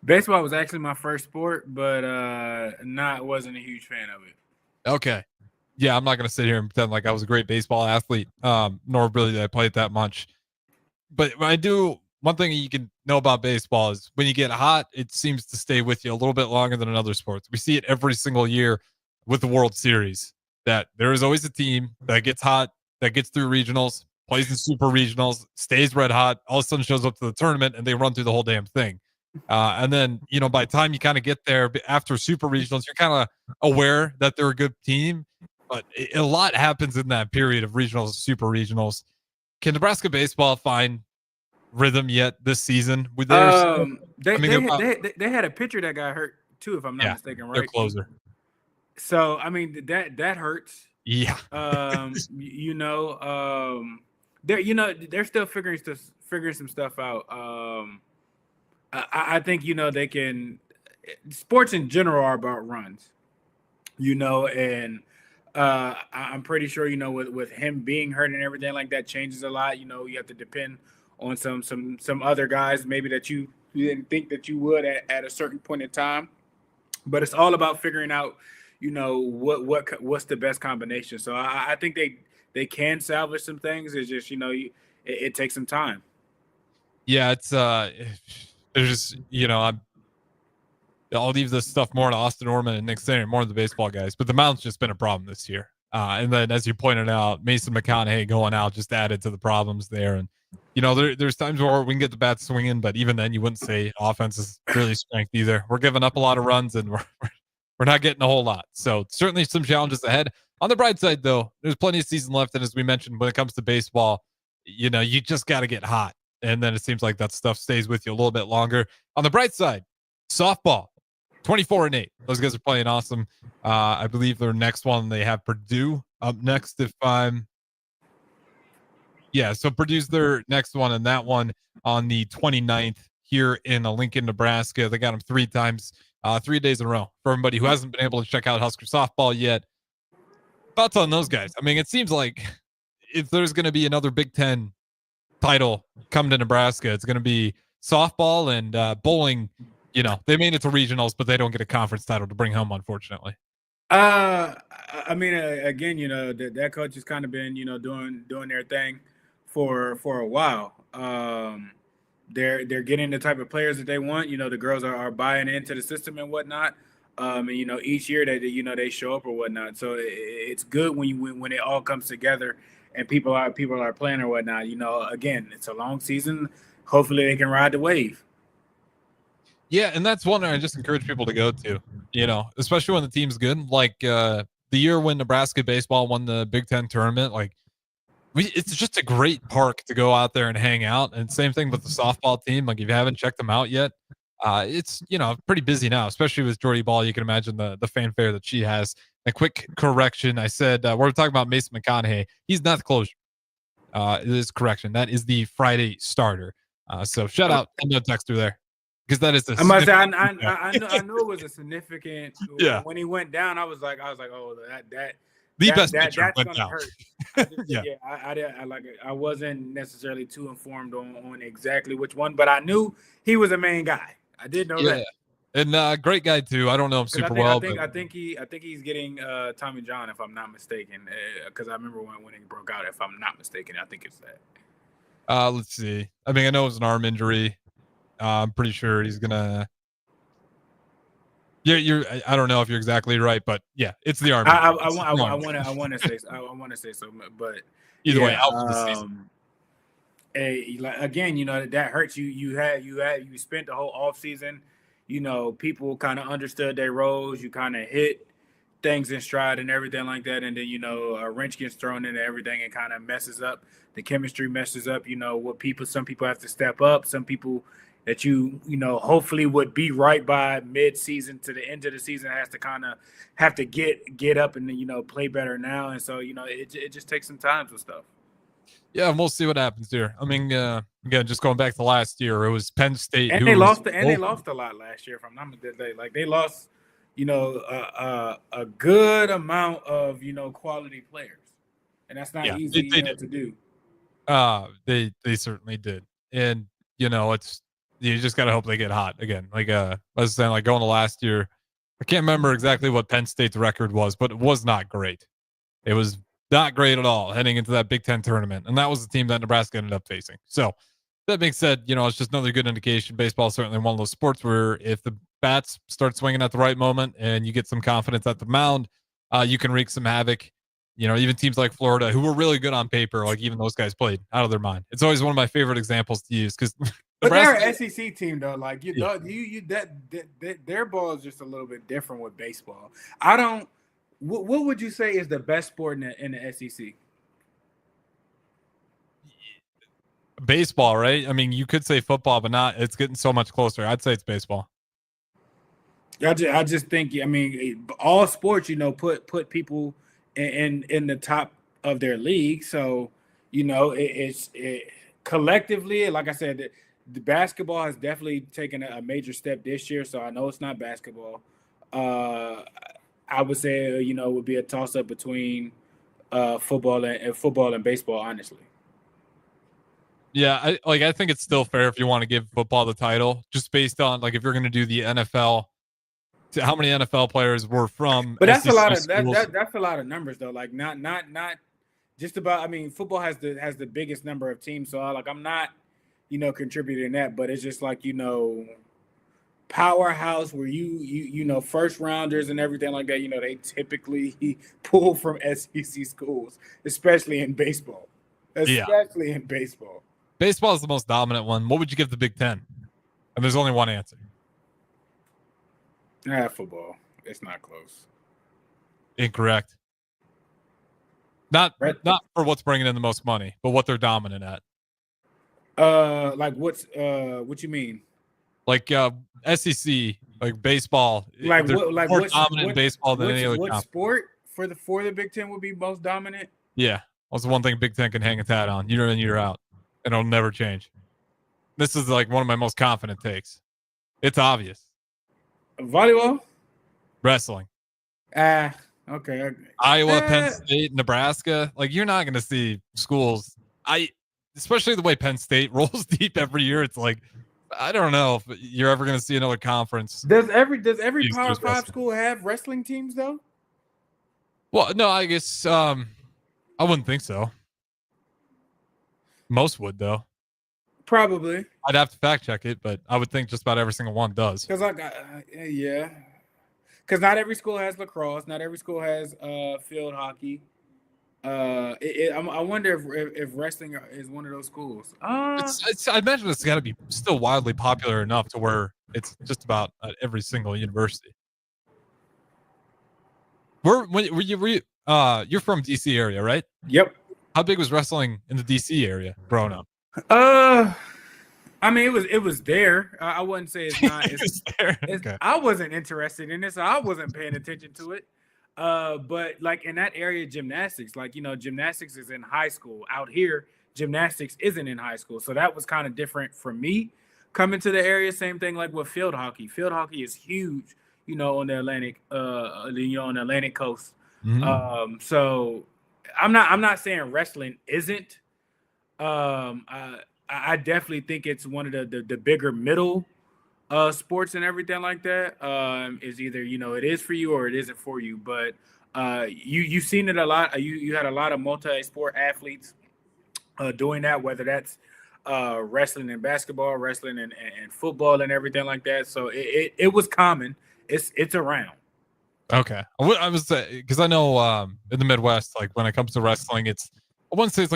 Baseball was actually my first sport, but wasn't a huge fan of it. Okay. Yeah, I'm not going to sit here and pretend like I was a great baseball athlete, nor really did I play it that much. But I do, one thing you can know about baseball is when you get hot, it seems to stay with you a little bit longer than in other sports. We see it every single year with the World Series, that there is always a team that gets hot, that gets through regionals, plays in super regionals, stays red hot, all of a sudden shows up to the tournament, and they run through the whole damn thing. And then, you know, by the time you kind of get there after super regionals, you're kind of aware that they're a good team, but a lot happens in that period of regionals, super regionals. Can Nebraska baseball find rhythm yet this season? With they had a pitcher that got hurt too, if I'm not mistaken, right? Their closer. So I mean that hurts. Yeah. They're still figuring some stuff out. I think they can. Sports in general are about runs, and I'm pretty sure with him being hurt and everything like that changes a lot. You have to depend on some other guys maybe that you didn't think that you would at a certain point in time, but it's all about figuring out what's the best combination. So I think they can salvage some things. It's just it takes some time. Yeah, it's there's just I'll leave this stuff more to Austin Orman and Nick Sander, more to the baseball guys, but the mound's just been a problem this year. And then, as you pointed out, Mason McConaughey going out just added to the problems there. And there's times where we can get the bat swinging, but even then, you wouldn't say offense is really strength either. We're giving up a lot of runs, and we're not getting a whole lot. So certainly some challenges ahead. On the bright side, though, there's plenty of season left, and as we mentioned, when it comes to baseball, you just got to get hot, and then it seems like that stuff stays with you a little bit longer. On the bright side, softball, 24-8. Those guys are playing awesome. I believe their next one, they have Purdue up next. So Purdue's their next one, and that one on the 29th here in Lincoln, Nebraska. They got them 3 times, 3 days in a row. For everybody who hasn't been able to check out Husker softball yet, thoughts on those guys? I mean, it seems like if there's going to be another Big Ten title come to Nebraska, it's going to be softball and bowling. They made it to regionals, but they don't get a conference title to bring home, unfortunately. I mean, again, that coach has kind of been, doing their thing for a while. They're getting the type of players that they want. The girls are buying into the system and whatnot. And each year they show up or whatnot. So it's good when it all comes together and people are playing or whatnot. Again, it's a long season. Hopefully they can ride the wave. Yeah, and that's one I just encourage people to go to, especially when the team's good. Like the year when Nebraska baseball won the Big Ten tournament, it's just a great park to go out there and hang out. And same thing with the softball team. Like if you haven't checked them out yet, it's pretty busy now, especially with Jordy Ball. You can imagine the fanfare that she has. A quick correction: I said we're talking about Mason McConaughey. He's not the closer. It is correction. That is the Friday starter. So shout out to no texter there. Because that is I must say, I know it was a significant. Yeah. When he went down, I was like, oh, The best pitcher that's went gonna down. hurt. Yeah. I wasn't necessarily too informed on exactly which one, but I knew he was a main guy. I did know that. And great guy too. I don't know him super well. I think he's getting Tommy John, if I'm not mistaken, because I remember when he broke out. If I'm not mistaken, I think it's that. Let's see. I mean, I know it was an arm injury. I'm pretty sure he's gonna. I don't know if you're exactly right, but yeah, it's the arm. I want to say so, but either way, out for the season. Again, that hurts you. You spent the whole off season. People kind of understood their roles. You kind of hit things in stride and everything like that, and then a wrench gets thrown into everything and kind of messes up the chemistry. Messes up. Some people have to step up. Some people that hopefully would be right by mid-season to the end of the season has to kind of have to get up and play better now. And so it just takes some time with stuff. Yeah, and we'll see what happens here. I mean, again, just going back to last year, it was Penn State, and they lost a lot last year. If I'm not mistaken, they lost a good amount of quality players, and that's not easy to do. They certainly did, and it's. You just got to hope they get hot again. Like I was saying, like going to last year, I can't remember exactly what Penn State's record was, but it was not great. It was not great at all heading into that Big Ten tournament. And that was the team that Nebraska ended up facing. So that being said, it's just another good indication. Baseball is certainly one of those sports where if the bats start swinging at the right moment and you get some confidence at the mound, you can wreak some havoc. Even teams like Florida, who were really good on paper, like even those guys played out of their mind. It's always one of my favorite examples to use because but they're an SEC team though. Like their ball is just a little bit different with baseball. What would you say is the best sport in the SEC? Baseball, right? I mean, you could say football, but not. It's getting so much closer. I'd say it's baseball. I just think. I mean, all sports, put people in the top of their league. So it's collectively, like I said. The basketball has definitely taken a major step this year, so I know it's not basketball. I would say, it would be a toss-up between football and baseball, honestly. Yeah, I think it's still fair if you want to give football the title, just based on if you're going to do the NFL, to how many NFL players were from. But that's SEC a lot of that's a lot of numbers though. Like not just about. I mean, football has the biggest number of teams, so I'm not. Contributing that, but it's just powerhouse where you first rounders and everything like that. They typically pull from SEC schools, especially in baseball. In baseball. Baseball is the most dominant one. What would you give the Big Ten? And there's only one answer. Football. It's not close. Incorrect. Not for what's bringing in the most money, but what they're dominant at. What you mean? SEC, baseball. More dominant baseball than any other. What sport for the Big Ten would be most dominant? Yeah, that's the one thing Big Ten can hang a tat on year in, year out, and it'll never change. This is one of my most confident takes. It's obvious. Volleyball, wrestling. Okay. Iowa, Penn State, Nebraska. You're not going to see schools. Especially the way Penn State rolls deep every year. It's I don't know if you're ever going to see another conference. Does every Power 5 school have wrestling teams though? Well, no, I guess I wouldn't think so. Most would though. Probably. I'd have to fact check it, but I would think just about every single one does. Because because not every school has lacrosse. Not every school has field hockey. I wonder if wrestling is one of those schools. I imagine it's got to be still wildly popular enough to where it's just about at every single university. You're from DC area, right? Yep. How big was wrestling in the DC area growing up? I mean, it was there. I wouldn't say it's not. It's there. Okay. I wasn't interested in it, so I wasn't paying attention to it. But in that area, gymnastics, gymnastics is in high school. Out here, gymnastics isn't in high school. So that was kind of different for me coming to the area. Same thing with field hockey. Field hockey is huge, on the Atlantic, on the Atlantic coast. So I'm not saying wrestling isn't. I definitely think it's one of the bigger middle sports and everything like that. Is either it is for you or it isn't for you. But you've seen it a lot. You had a lot of multi-sport athletes doing that, whether that's wrestling and basketball, wrestling and football and everything like that. So it was common. It's around. Okay. I was because I know in the Midwest, like when it comes to wrestling, I wouldn't say it's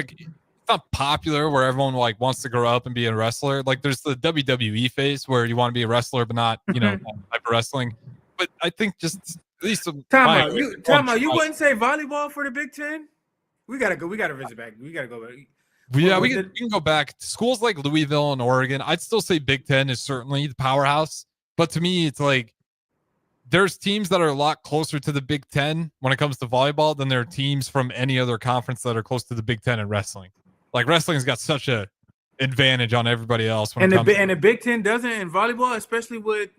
not popular where everyone wants to grow up and be a wrestler. Like there's the WWE phase where you want to be a wrestler, but not, that type of wrestling. But I think just at least Time out. You wouldn't say volleyball for the Big Ten? We gotta visit back. We gotta go back. Yeah, we can go back to schools like Louisville and Oregon. I'd still say Big Ten is certainly the powerhouse, but to me, it's like there's teams that are a lot closer to the Big Ten when it comes to volleyball than there are teams from any other conference that are close to the Big Ten in wrestling. Like wrestling's got such a advantage on everybody else. And the Big Ten doesn't in volleyball, especially with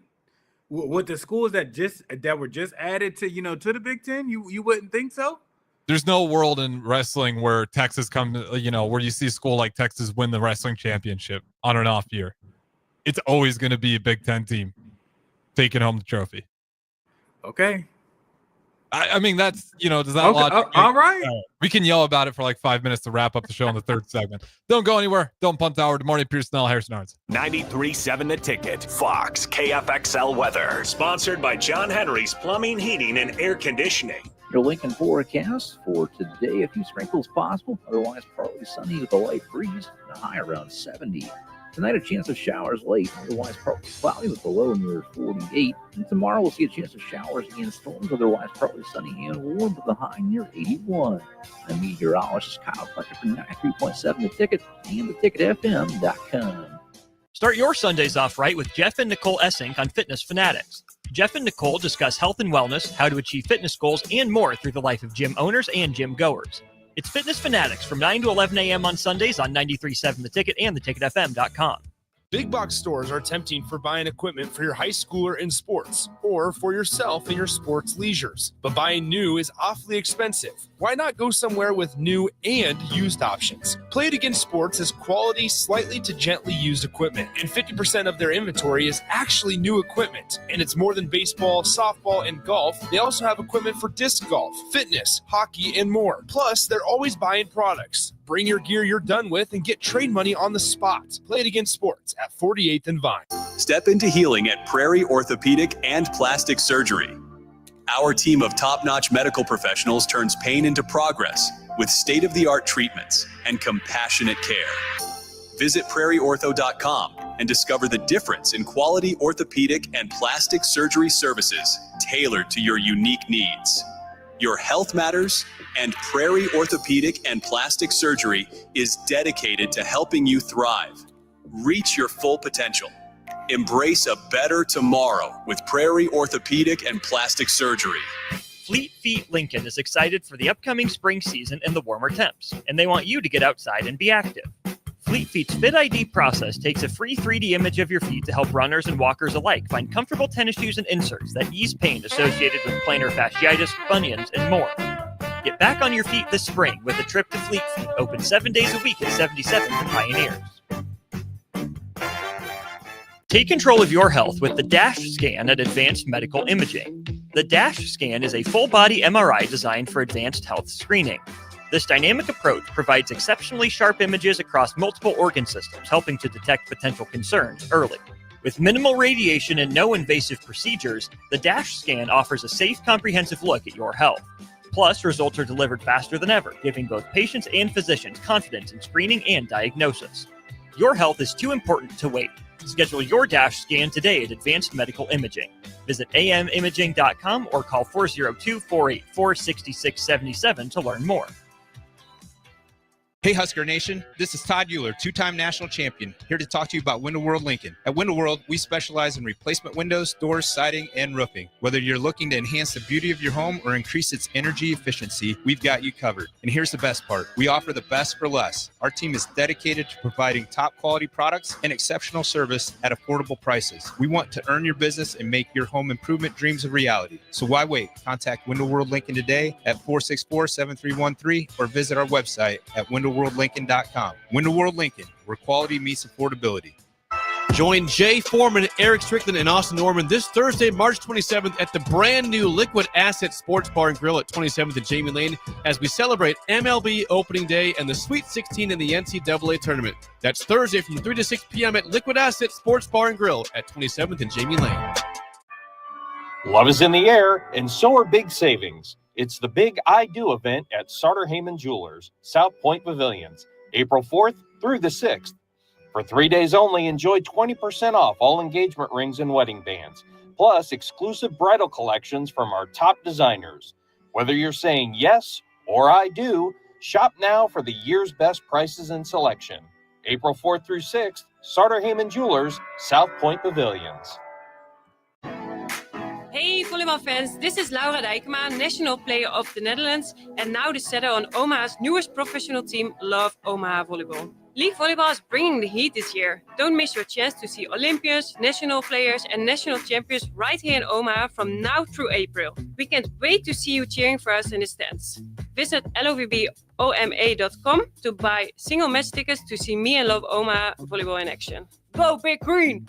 the schools that were just added to to the Big Ten. You wouldn't think so. There's no world in wrestling where Texas where you see a school like Texas win the wrestling championship on an off year. It's always going to be a Big Ten team taking home the trophy. Okay. I mean, that's, does that logic? All right. We can yell about it for like 5 minutes to wrap up the show in the third segment. Don't go anywhere. Don't punt hour. Good morning, Pierson-El, Harrison Arns. 93.7 The Ticket. Fox KFXL weather. Sponsored by John Henry's Plumbing, Heating, and Air Conditioning. Your Lincoln forecast for today, a few sprinkles possible. Otherwise, partly sunny with a light breeze. A high around 70. Tonight, a chance of showers late. Otherwise, partly cloudy with a low near 48. And tomorrow, we'll see a chance of showers and storms. Otherwise, partly sunny and warm with a high near 81. I'm meteorologist Kyle Fletcher from 93.7 The Ticket and theticketfm.com. Start your Sundays off right with Jeff and Nicole Essink on Fitness Fanatics. Jeff and Nicole discuss health and wellness, how to achieve fitness goals, and more through the life of gym owners and gym goers. It's Fitness Fanatics from 9 to 11 a.m. on Sundays on 93.7 The Ticket and theticketfm.com. Big box stores are tempting for buying equipment for your high schooler in sports or for yourself in your sports leisures. But buying new is awfully expensive. Why not go somewhere with new and used options? Play It Again Sports has quality, slightly to gently used equipment, and 50% of their inventory is actually new equipment. And it's more than baseball, softball, and golf. They also have equipment for disc golf, fitness, hockey, and more. Plus, they're always buying products. Bring your gear you're done with and get trade money on the spot. Play It Again Sports at 48th and Vine. Step into healing at Prairie Orthopedic and Plastic Surgery. Our team of top-notch medical professionals turns pain into progress with state-of-the-art treatments and compassionate care. Visit prairieortho.com and discover the difference in quality orthopedic and plastic surgery services tailored to your unique needs. Your health matters, and Prairie Orthopedic and Plastic Surgery is dedicated to helping you thrive. Reach your full potential. Embrace a better tomorrow with Prairie Orthopedic and Plastic Surgery. Fleet Feet Lincoln is excited for the upcoming spring season and the warmer temps, and they want you to get outside and be active. Fleet Feet's Fit ID process takes a free 3D image of your feet to help runners and walkers alike find comfortable tennis shoes and inserts that ease pain associated with plantar fasciitis, bunions, and more. Get back on your feet this spring with a trip to Fleet Feet, open 7 days a week at 77th and Pioneers. Take control of your health with the DASH scan at Advanced Medical Imaging. The DASH scan is a full-body MRI designed for advanced health screening. This dynamic approach provides exceptionally sharp images across multiple organ systems, helping to detect potential concerns early. With minimal radiation and no invasive procedures, the DASH scan offers a safe, comprehensive look at your health. Plus, results are delivered faster than ever, giving both patients and physicians confidence in screening and diagnosis. Your health is too important to wait. Schedule your DASH scan today at Advanced Medical Imaging. Visit amimaging.com or call 402-484-6677 to learn more. Hey Husker Nation, this is Todd Euler, two-time national champion, here to talk to you about Window World Lincoln. At Window World, we specialize in replacement windows, doors, siding, and roofing. Whether you're looking to enhance the beauty of your home or increase its energy efficiency, we've got you covered. And here's the best part. We offer the best for less. Our team is dedicated to providing top quality products and exceptional service at affordable prices. We want to earn your business and make your home improvement dreams a reality. So why wait? Contact Window World Lincoln today at 464-7313 or visit our website at windowworldlincoln.com. Window World Lincoln, where quality meets affordability. Join Jay Foreman, Eric Strickland, and Austin Norman this Thursday, March 27th at the brand new Liquid Asset Sports Bar and Grill at 27th and Jamie Lane as we celebrate MLB opening day and the Sweet 16 in the NCAA tournament. That's Thursday from 3 to 6 p.m. at Liquid Asset Sports Bar and Grill at 27th and Jamie Lane. Love is in the air, and so are big savings. It's the Big I Do event at Sartor Heyman Jewelers, South Point Pavilions, April 4th through the 6th. For 3 days only, enjoy 20% off all engagement rings and wedding bands, plus exclusive bridal collections from our top designers. Whether you're saying yes or I do, shop now for the year's best prices and selection. April 4th through 6th, Sartor Heyman Jewelers, South Point Pavilions. Hey volleyball fans, this is Laura Dijkema, national player of the Netherlands and now the setter on Omaha's newest professional team, Love Omaha Volleyball. League volleyball is bringing the heat this year. Don't miss your chance to see Olympians, national players and national champions right here in Omaha from now through April. We can't wait to see you cheering for us in the stands. Visit lovboma.com to buy single match tickets to see me and Love Omaha Volleyball in action. Go Big Green!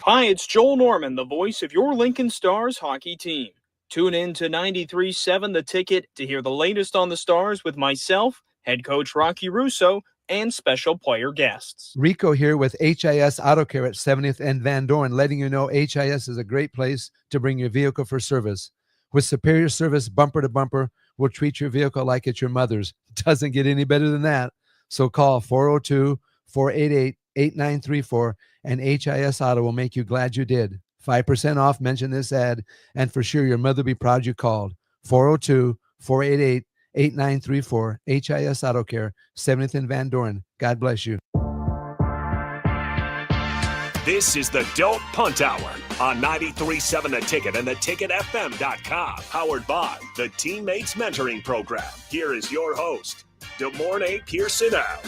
Hi, it's Joel Norman, the voice of your Lincoln Stars hockey team. Tune in to 93.7 The Ticket to hear the latest on the Stars with myself, head coach Rocky Russo, and special player guests. Rico here with HIS Auto Care at 70th and Van Dorn, letting you know HIS is a great place to bring your vehicle for service. With superior service, bumper to bumper, we'll treat your vehicle like it's your mother's. Doesn't get any better than that. So call 402-488-8934 and HIS Auto will make you glad you did. 5% off, mention this ad, and for sure your mother will be proud you called. 402-488-8934, HIS Auto Care, 70th and Van Dorn. God bless you. This is the Don't Punt Hour on 93.7 The Ticket and theticketfm.com. Powered by the Teammates Mentoring Program. Here is your host, DeMornay Pierson-El.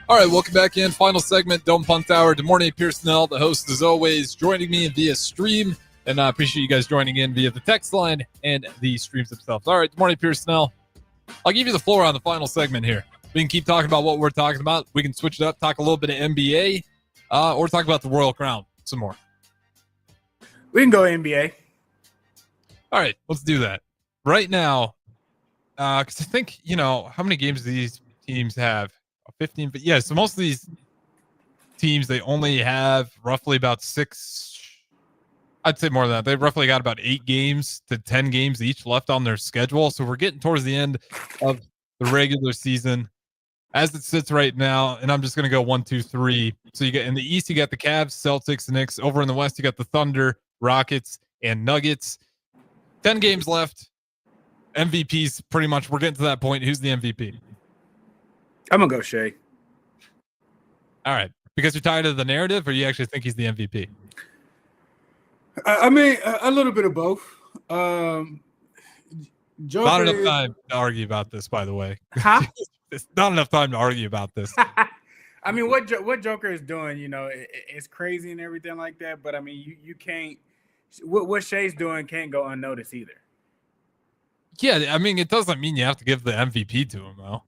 All right, welcome back in. Final segment, Don't Punt Hour. DeMornay Pierson-El, the host as always, joining me via stream. And I appreciate you guys joining in via the text line and the streams themselves. All right, DeMornay Pierson-El, I'll give you the floor on the final segment here. We can keep talking about what we're talking about. We can switch it up, talk a little bit of NBA, or talk about the Royal Crown some more. We can go NBA. All right, let's do that. Right now, because I think, how many games do these teams have? 15, but yeah, so most of these teams, they only have roughly about 6, I'd say more than that. They've roughly got about 8 games to 10 games each left on their schedule. So we're getting towards the end of the regular season as it sits right now. And I'm just going to go 1, 2, 3. So you get in the East, you got the Cavs, Celtics, Knicks. Over in the West, you got the Thunder, Rockets, and Nuggets. 10 games left. MVPs, pretty much. We're getting to that point. Who's the MVP? I'm going to go Shea. All right. Because you're tired of the narrative, or you actually think he's the MVP? I mean, a little bit of both. Not enough time to argue about this, by the way. Huh? It's not enough time to argue about this. I mean, what Joker is doing, it's crazy and everything like that. But, I mean, you can't – what Shea's doing can't go unnoticed either. Yeah, I mean, it doesn't mean you have to give the MVP to him, though.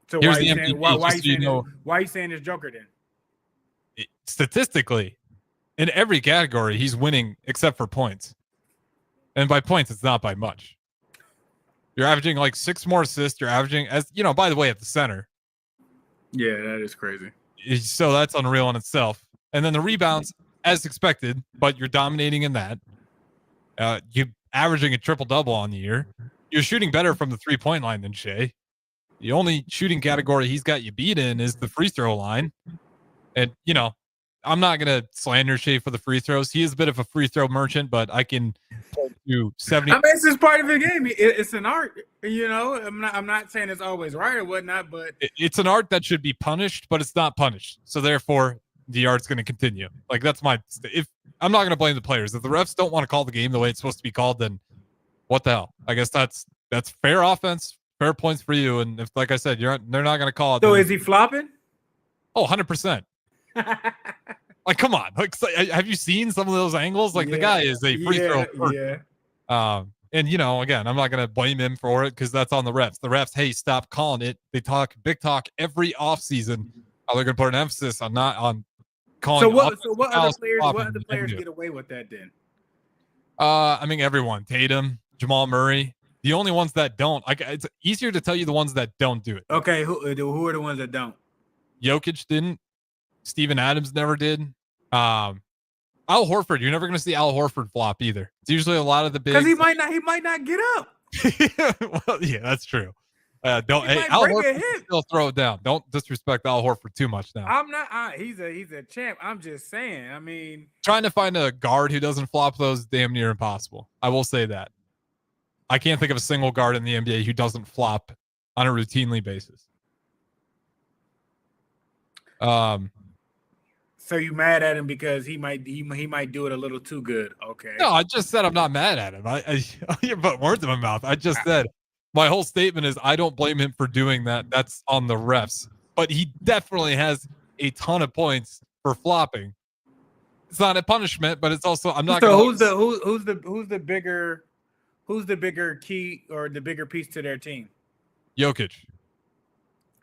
So why are you saying it's Joker then? Statistically, in every category, he's winning except for points. And by points, it's not by much. You're averaging like 6 more assists. You're averaging, as by the way, at the center. Yeah, that is crazy. So that's unreal in itself. And then the rebounds, as expected, but you're dominating in that. You're averaging a triple-double on the year. You're shooting better from the three-point line than Shea. The only shooting category he's got you beat in is the free throw line. And, I'm not going to slander Shea for the free throws. He is a bit of a free throw merchant, but I can do 70. I mean, it's just part of the game. It's an art, you know. I'm not saying it's always right or whatnot, but It's an art that should be punished, but it's not punished. So therefore, the art's going to continue. Like that's if I'm not going to blame the players. If the refs don't want to call the game the way it's supposed to be called, then what the hell? I guess that's fair offense, fair points for you. And if, like I said, they're not going to call it. So is he flopping? Oh, 100%. Like, come on. Like, have you seen some of those angles? Like, the guy is a free throw. Yeah. And, you know, again, I'm not going to blame him for it because that's on the refs. The refs, hey, stop calling it. They talk big talk every offseason. They're going to put an emphasis on not on calling. So what other players get away with that then? I mean, everyone. Tatum, Jamal Murray. The only ones that don't. It's easier to tell you the ones that don't do it. Okay, who are the ones that don't? Jokic didn't. Steven Adams never did. Al Horford, you're never going to see Al Horford flop either. It's usually a lot of the big. Because he might not get up. Well, yeah, that's true. Al Horford still throw it down. Don't disrespect Al Horford too much now. I'm not. He's a champ. I'm just saying. I mean, trying to find a guard who doesn't flop those is damn near impossible. I will say that. I can't think of a single guard in the NBA who doesn't flop on a routinely basis. So you mad at him because he might do it a little too good? Okay. No, I just said I'm not mad at him. You put words in my mouth. I just said my whole statement is I don't blame him for doing that. That's on the refs. But he definitely has a ton of points for flopping. It's not a punishment, but it's also I'm not. So who's the bigger key or the bigger piece to their team? Jokic.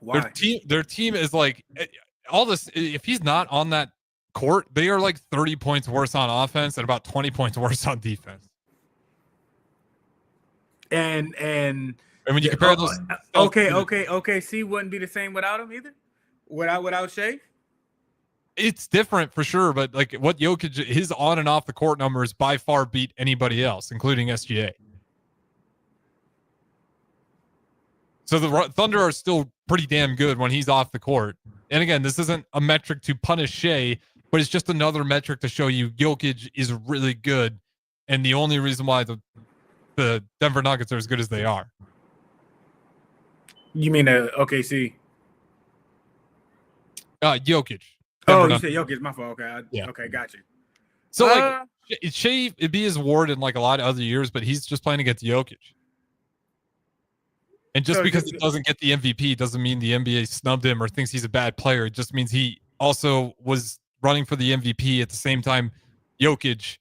Why? Their team is like all this. If he's not on that court, they are like 30 points worse on offense and about 20 points worse on defense. And when you compare those, OKC wouldn't be the same without him either. Without Shea, it's different for sure. But like what Jokic, his on and off the court numbers by far beat anybody else, including SGA. So the Thunder are still pretty damn good when he's off the court. And again, this isn't a metric to punish Shea, but it's just another metric to show you Jokic is really good. And the only reason why the Denver Nuggets are as good as they are. You mean OKC? Jokic. Oh, you said Jokic. My fault. Okay. Okay, got you. So like Shea, it'd be his award in like a lot of other years, but he's just playing against Jokic. And just because he doesn't get the MVP doesn't mean the NBA snubbed him or thinks he's a bad player. It just means he also was running for the MVP at the same time Jokic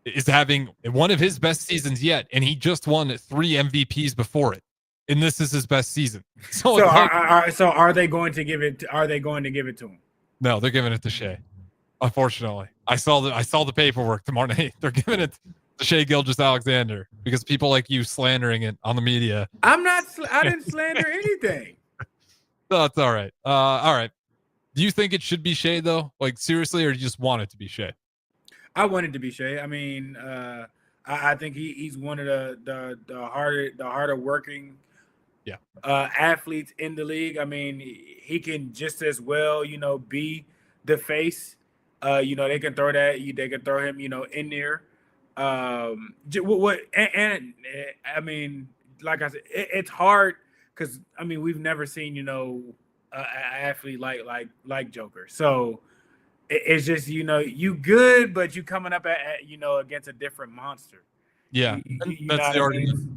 is having one of his best seasons yet, and he just won 3 MVPs before it. And this is his best season. So are they going to give it? Are they going to give it to him? No, they're giving it to Shea. Unfortunately, I saw the paperwork tomorrow night. They're giving it to Shea Gilgeous-Alexander because people like you slandering it on the media. I'm not. I didn't slander anything. No, it's all right. All right. Do you think it should be Shea though? Like seriously, or do you just want it to be Shea? I want it to be Shea. I mean, I think he's one of the harder working athletes in the league. I mean, he can just as well, be the face. They can throw him, in there. I mean, like I said, it's hard because I mean we've never seen an athlete like Joker. So it's just you good, but you coming up at against a different monster. Yeah, that's the argument.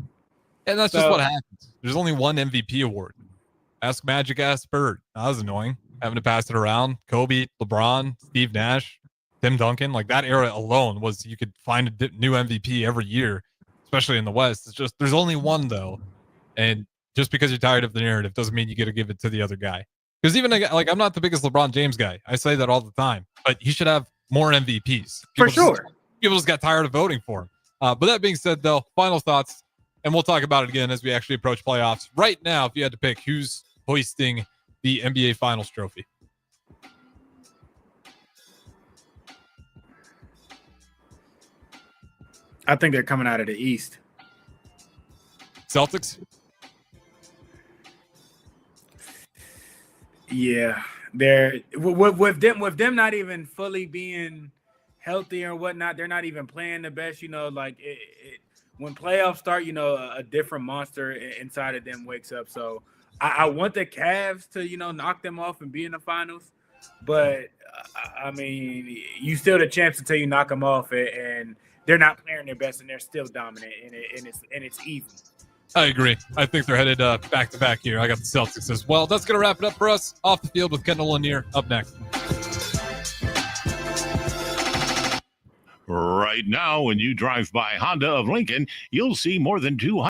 And that's just what happens. There's only one MVP award. Ask Magic, ask Bird. That was annoying. Having to pass it around. Kobe, LeBron, Steve Nash, Tim Duncan. Like that era alone was you could find a new MVP every year, especially in the West. It's just there's only one though. And just because you're tired of the narrative doesn't mean you get to give it to the other guy. Because even like I'm not the biggest LeBron James guy. I say that all the time. But he should have more MVPs. For sure. People just got tired of voting for him. But that being said, though, final thoughts. And we'll talk about it again as we actually approach playoffs. Right now, if you had to pick who's hoisting the NBA Finals trophy. I think they're coming out of the East. Celtics? Yeah. they're with them not even fully being healthy or whatnot. They're not even playing the best. Like when playoffs start, a different monster inside of them wakes up. So I want the Cavs to knock them off and be in the finals, but I mean, you still the champs until you knock them off, and they're not playing their best, and they're still dominant, and it's even. I agree. I think they're headed back to back here. I got the Celtics as well. That's going to wrap it up for us. Off the field with Kendall Lanier up next. Right now, when you drive by Honda of Lincoln, you'll see more than 200